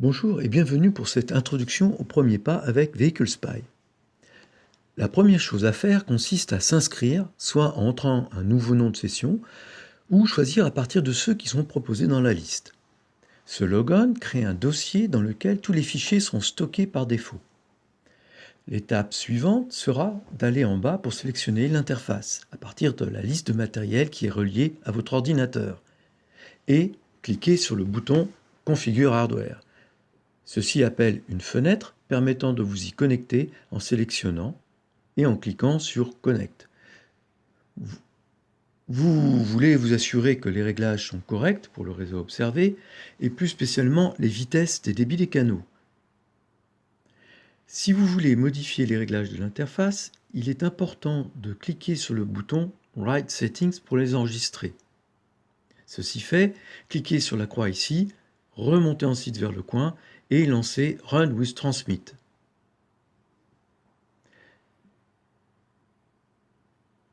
Bonjour et bienvenue pour cette introduction au premier pas avec Vehicle Spy. La première chose à faire consiste à s'inscrire, soit en entrant un nouveau nom de session, ou choisir à partir de ceux qui sont proposés dans la liste. Ce logon crée un dossier dans lequel tous les fichiers sont stockés par défaut. L'étape suivante sera d'aller en bas pour sélectionner l'interface à partir de la liste de matériel qui est reliée à votre ordinateur et cliquer sur le bouton « Configure hardware ». Ceci appelle une fenêtre permettant de vous y connecter en sélectionnant et en cliquant sur « Connect ». Vous voulez vous assurer que les réglages sont corrects pour le réseau observé et plus spécialement les vitesses des débits des canaux. Si vous voulez modifier les réglages de l'interface, il est important de cliquer sur le bouton « Write Settings » pour les enregistrer. Ceci fait, cliquez sur la croix ici, remontez ensuite vers le coin et lancez Run with Transmit.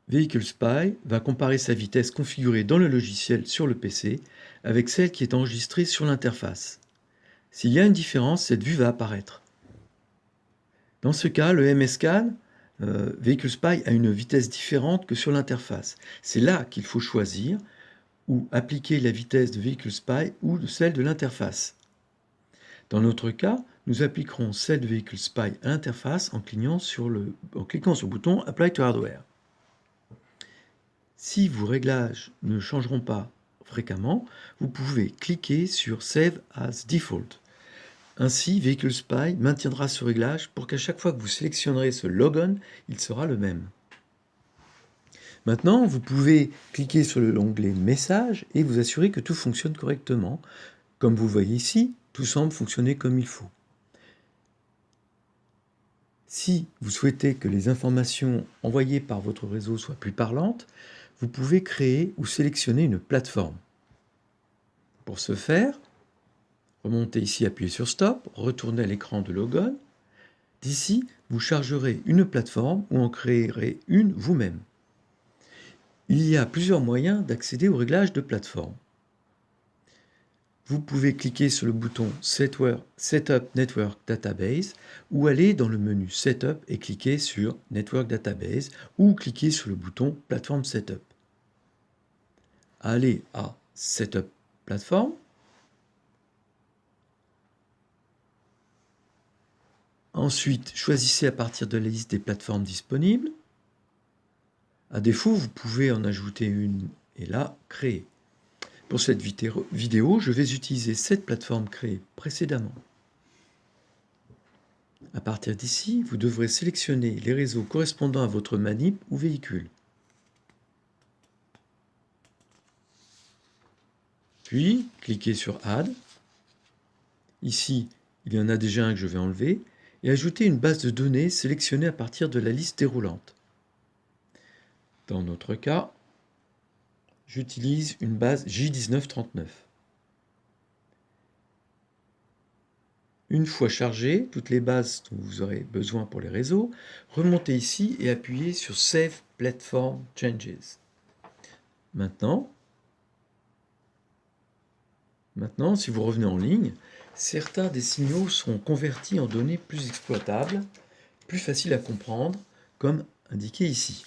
Vehicle Spy va comparer sa vitesse configurée dans le logiciel sur le PC avec celle qui est enregistrée sur l'interface. S'il y a une différence, cette vue va apparaître. Dans ce cas, le MSCAN, Vehicle Spy a une vitesse différente que sur l'interface. C'est là qu'il faut choisir ou appliquer la vitesse de Vehicle Spy ou de celle de l'interface. Dans notre cas, nous appliquerons celle de Vehicle Spy à l'interface en cliquant sur le bouton Apply to Hardware. Si vos réglages ne changeront pas fréquemment, vous pouvez cliquer sur Save as Default. Ainsi, Vehicle Spy maintiendra ce réglage pour qu'à chaque fois que vous sélectionnerez ce logon, il sera le même. Maintenant, vous pouvez cliquer sur l'onglet Messages et vous assurer que tout fonctionne correctement. Comme vous voyez ici, tout semble fonctionner comme il faut. Si vous souhaitez que les informations envoyées par votre réseau soient plus parlantes, vous pouvez créer ou sélectionner une plateforme. Pour ce faire, remontez ici, appuyez sur Stop, retournez à l'écran de logon. D'ici, vous chargerez une plateforme ou en créerez une vous-même. Il y a plusieurs moyens d'accéder au réglage de plateforme. Vous pouvez cliquer sur le bouton Setup Network Database ou aller dans le menu Setup et cliquer sur Network Database ou cliquer sur le bouton Platform Setup. Allez à Setup Platform. Ensuite, choisissez à partir de la liste des plateformes disponibles. À défaut, vous pouvez en ajouter une et la créer. Pour cette vidéo, je vais utiliser cette plateforme créée précédemment. À partir d'ici, vous devrez sélectionner les réseaux correspondant à votre manip ou véhicule. Puis, cliquez sur Add. Ici, il y en a déjà un que je vais enlever et ajouter une base de données sélectionnée à partir de la liste déroulante. Dans notre cas, j'utilise une base J1939. Une fois chargées, toutes les bases dont vous aurez besoin pour les réseaux, remontez ici et appuyez sur Save Platform Changes. Maintenant, si vous revenez en ligne, certains des signaux seront convertis en données plus exploitables, plus faciles à comprendre, comme indiqué ici.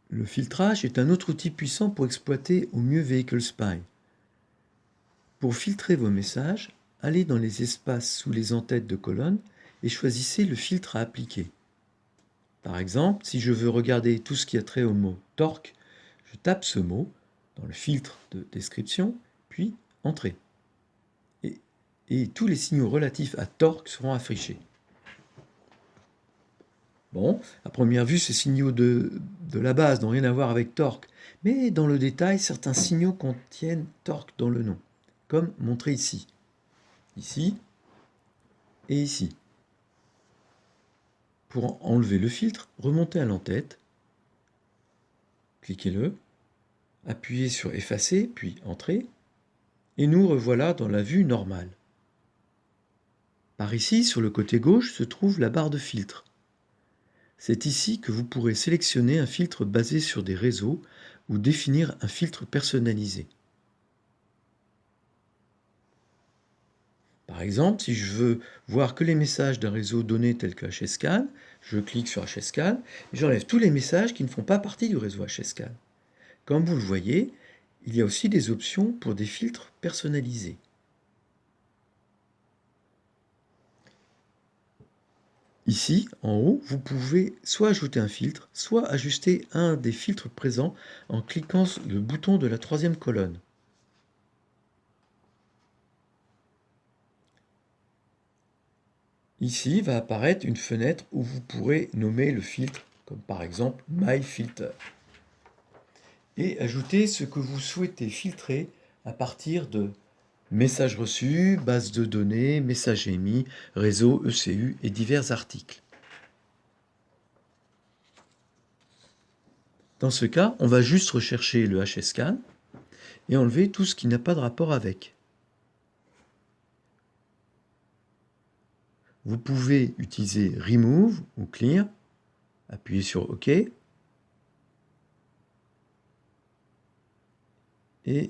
Le filtrage est un autre outil puissant pour exploiter au mieux Vehicle Spy. Pour filtrer vos messages, allez dans les espaces sous les en-têtes de colonnes et choisissez le filtre à appliquer. Par exemple, si je veux regarder tout ce qui a trait au mot « torque », je tape ce mot dans le filtre de description, puis « Entrée ». Et tous les signaux relatifs à torque seront affichés. Bon, à première vue, ces signaux de la base n'ont rien à voir avec torque, mais dans le détail, certains signaux contiennent torque dans le nom, comme montré ici, ici et ici. Pour enlever le filtre, remontez à l'en-tête, cliquez-le, appuyez sur Effacer, puis Entrer, et nous revoilà dans la vue normale. Par ici, sur le côté gauche, se trouve la barre de filtre. C'est ici que vous pourrez sélectionner un filtre basé sur des réseaux ou définir un filtre personnalisé. Par exemple, si je veux voir que les messages d'un réseau donné tel que hscan, je clique sur hscan et j'enlève tous les messages qui ne font pas partie du réseau hscan. Comme vous le voyez, il y a aussi des options pour des filtres personnalisés. Ici, en haut, vous pouvez soit ajouter un filtre, soit ajuster un des filtres présents en cliquant sur le bouton de la troisième colonne. Ici va apparaître une fenêtre où vous pourrez nommer le filtre, comme par exemple My Filter, et ajouter ce que vous souhaitez filtrer à partir de messages reçus, bases de données, messages émis, réseau, ECU et divers articles. Dans ce cas, on va juste rechercher le hscan et enlever tout ce qui n'a pas de rapport avec. Vous pouvez utiliser Remove ou Clear, appuyez sur OK, et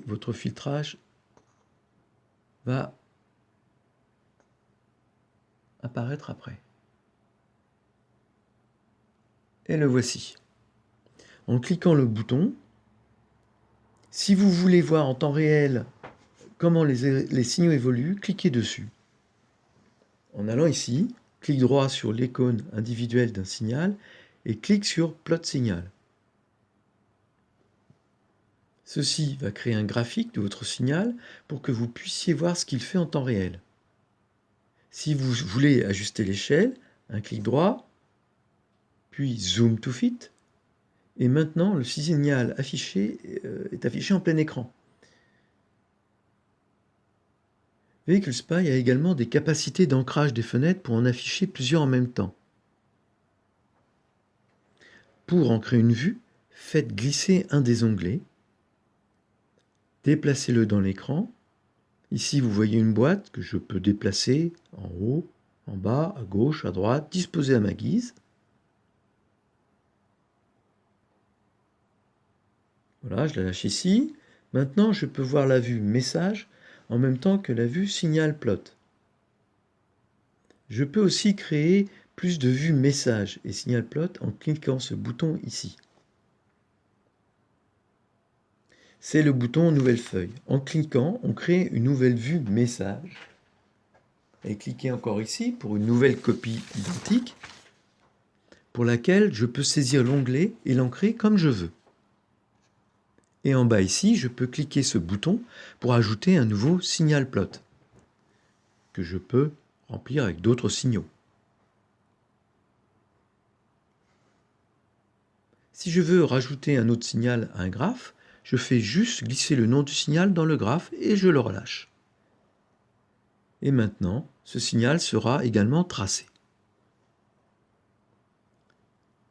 votre filtrage va apparaître après. Et le voici. En cliquant le bouton, si vous voulez voir en temps réel comment les signaux évoluent, cliquez dessus. En allant ici, clic droit sur l'icône individuelle d'un signal et clique sur Plot Signal. Ceci va créer un graphique de votre signal pour que vous puissiez voir ce qu'il fait en temps réel. Si vous voulez ajuster l'échelle, un clic droit, puis Zoom to Fit, et maintenant le signal affiché est affiché en plein écran. Vehicle Spy a également des capacités d'ancrage des fenêtres pour en afficher plusieurs en même temps. Pour ancrer une vue, faites glisser un des onglets, déplacez-le dans l'écran. Ici, vous voyez une boîte que je peux déplacer en haut, en bas, à gauche, à droite, disposer à ma guise. Voilà, je la lâche ici. Maintenant, je peux voir la vue message en même temps que la vue signal plot. Je peux aussi créer plus de vues message et signal plot en cliquant ce bouton ici. C'est le bouton nouvelle feuille. En cliquant, on crée une nouvelle vue message. Et cliquez encore ici pour une nouvelle copie identique pour laquelle je peux saisir l'onglet et l'ancrer comme je veux. Et en bas ici, je peux cliquer ce bouton pour ajouter un nouveau signal plot que je peux remplir avec d'autres signaux. Si je veux rajouter un autre signal à un graphe, je fais juste glisser le nom du signal dans le graphe et je le relâche. Et maintenant, ce signal sera également tracé.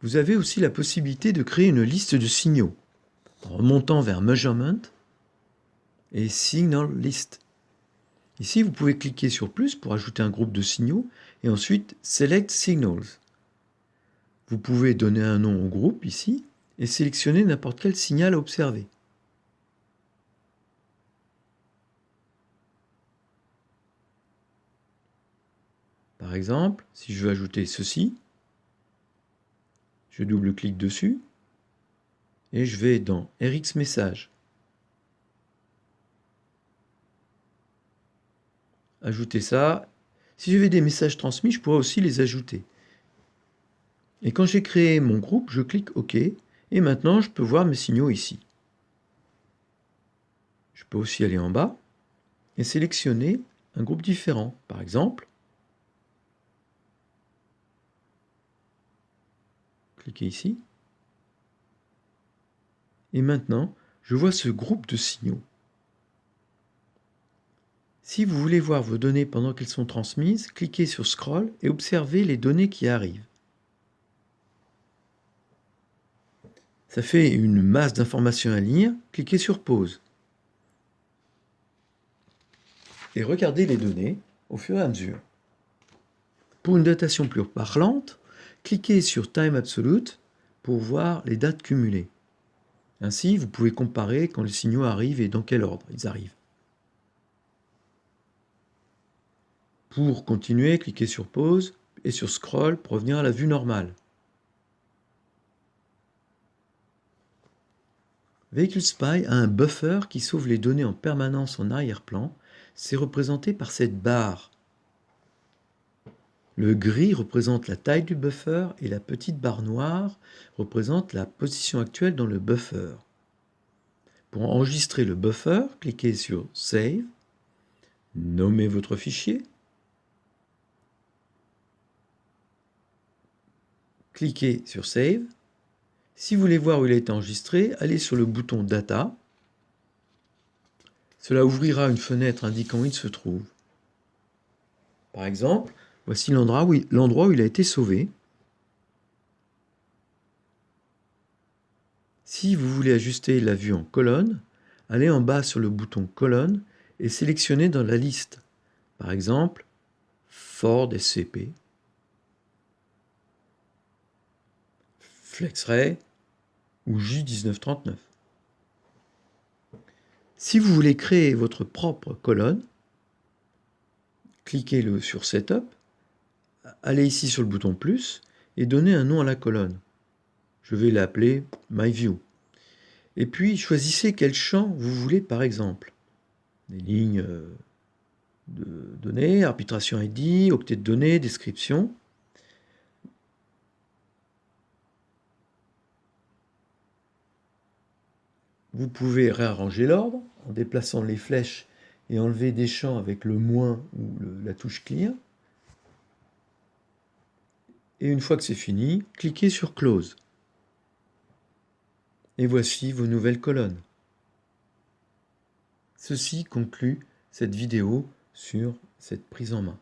Vous avez aussi la possibilité de créer une liste de signaux en remontant vers Measurement et Signal List. Ici, vous pouvez cliquer sur plus pour ajouter un groupe de signaux et ensuite Select Signals. Vous pouvez donner un nom au groupe ici et sélectionner n'importe quel signal à observer. Par exemple, si je veux ajouter ceci, je double-clique dessus et je vais dans RX Message. Ajouter ça. Si j'avais des messages transmis, je pourrais aussi les ajouter. Et quand j'ai créé mon groupe, je clique OK. Et maintenant, je peux voir mes signaux ici. Je peux aussi aller en bas et sélectionner un groupe différent. Par exemple, cliquez ici. Et maintenant, je vois ce groupe de signaux. Si vous voulez voir vos données pendant qu'elles sont transmises, cliquez sur Scroll et observez les données qui arrivent. Ça fait une masse d'informations à lire, cliquez sur Pause. Et regardez les données au fur et à mesure. Pour une datation plus parlante, cliquez sur Time Absolute pour voir les dates cumulées. Ainsi, vous pouvez comparer quand les signaux arrivent et dans quel ordre ils arrivent. Pour continuer, cliquez sur Pause et sur Scroll pour revenir à la vue normale. Vehicle Spy a un buffer qui sauve les données en permanence en arrière-plan. C'est représenté par cette barre. Le gris représente la taille du buffer et la petite barre noire représente la position actuelle dans le buffer. Pour enregistrer le buffer, cliquez sur Save, nommez votre fichier, cliquez sur Save. Si vous voulez voir où il a été enregistré, allez sur le bouton Data. Cela ouvrira une fenêtre indiquant où il se trouve. Par exemple, voici l'endroit où il a été sauvé. Si vous voulez ajuster la vue en colonne, allez en bas sur le bouton Colonne et sélectionnez dans la liste. Par exemple, Ford SCP, FlexRay ou J1939. Si vous voulez créer votre propre colonne, cliquez sur Setup, allez ici sur le bouton plus et donnez un nom à la colonne. Je vais l'appeler MyView. Et puis choisissez quel champ vous voulez par exemple. Des lignes de données, arbitration ID, octet de données, description. Vous pouvez réarranger l'ordre en déplaçant les flèches et enlever des champs avec le moins ou la touche clear. Et une fois que c'est fini, cliquez sur Close. Et voici vos nouvelles colonnes. Ceci conclut cette vidéo sur cette prise en main.